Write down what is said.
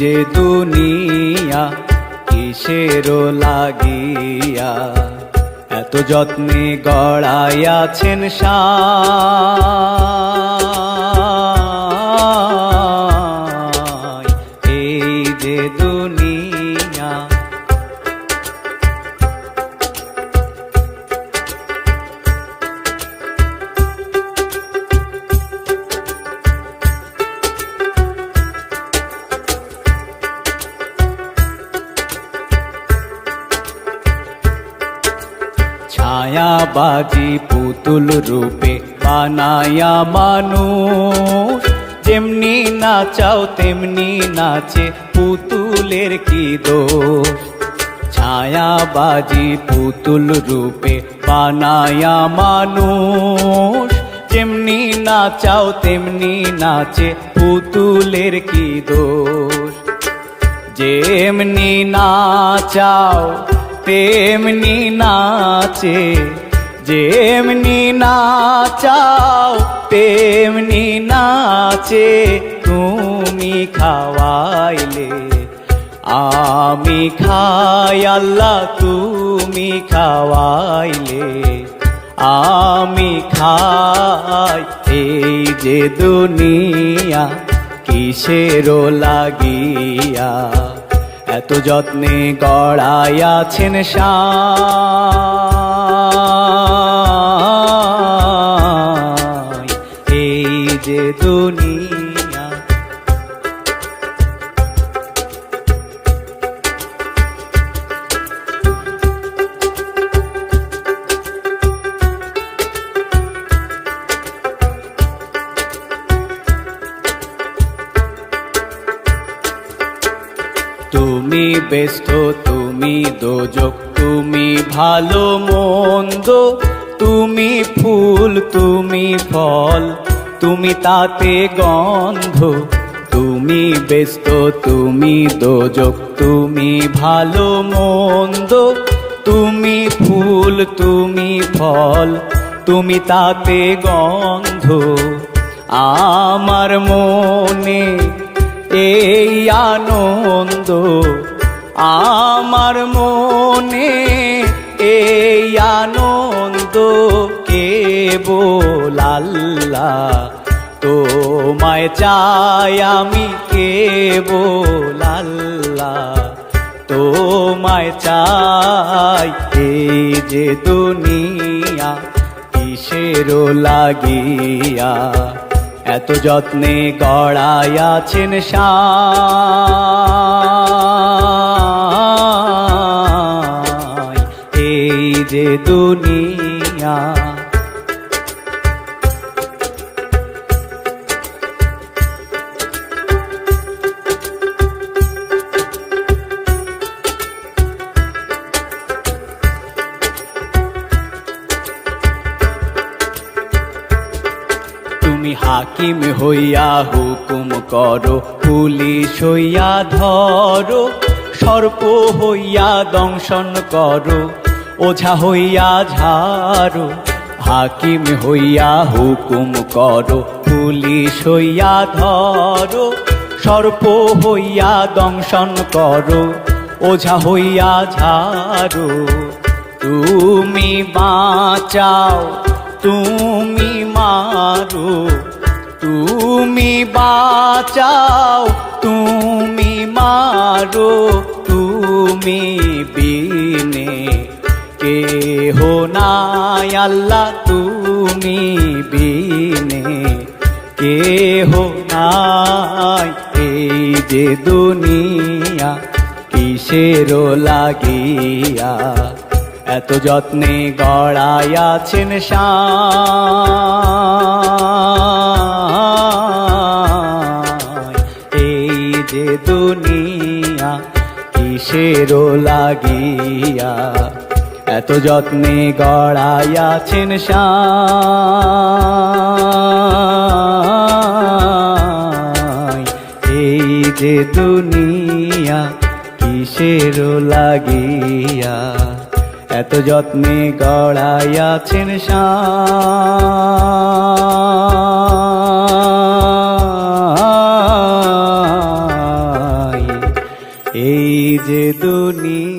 যে দুনিয়া কিসের লাগিয়া এত যত্নে গড়াইয়াছেন সায়। এই যে দুনিয়া ছায়াবাজি পুতুল রূপে বানায়া মানুষ, যেমনি নাচাও তেমনি নাচে পুতুলের কি দোষ। ছায়াবাজি পুতুল রূপে বানায়া মানুষ, যেমনি নাচাও তেমনি নাচে পুতুলের কি দোষ। যেমনি নাচাও তেমনি নাচে, যেমনি নাচাও তেমনি নাচে। তুমি খাওয়াইলে আমি খাই আল্লাহ, তুমি খাওয়াইলে আমি খাই। এই যে দুনিয়া কিসের লাগিয়া এত যত্নে গড়াইয়াছেন সায়। এই যে দুনিয়া তুমি ব্যস্ত, তুমি দোজক, তুমি ভালো মন্দ, তুমি ফুল, তুমি ফল, তুমি তাতে গন্ধ। তুমি ব্যস্ত, তুমি দোজক, তুমি ভালো মন্দ, তুমি ফুল, তুমি ফল, তুমি তাতে গন্ধ। আমার মনে এই আনন্দ, আমার মনে এই আনন্দ, কেবল আল্লাহ তোমায় চাই আমি, কেবল আল্লাহ তোমায় চাই। এই যে দুনিয়া কিসের লাগিয়া এত যত্নে গড়াইয়াছেন সায়। এই যে দুনিয়া তুমি হাকিম হইয়া হুকুম করো, পুলিশ হইয়া ধরো, সর্প হইয়া দংশন করো, ওঝা হইয়া ঝাড়ো। হাকিম হইয়া হুকুম করো, পুলিশ হইয়া ধরো, সর্প হইয়া দংশন করো, ওঝা হইয়া ঝাড়ো। তুমি বাঁচাও, তুমি মারো, তুমি বাঁচাও, তুমি মারো। তুমি বিনে কেহ নাই আল্লাহ, তুমি বিনে কেহ নাই। এই যে দুনিয়া কিসের লাগিয়া এত যত্নে গড়াইয়াছেন সায়। এই যে দুনিয়া কিসের লাগিয়া এত যত্নে গড়াইয়াছেন সায়। এই যে দুনিয়া কিসের লাগিয়া এত যত্নে গড়াইয়াছেন সায়। যে দুনিয়া।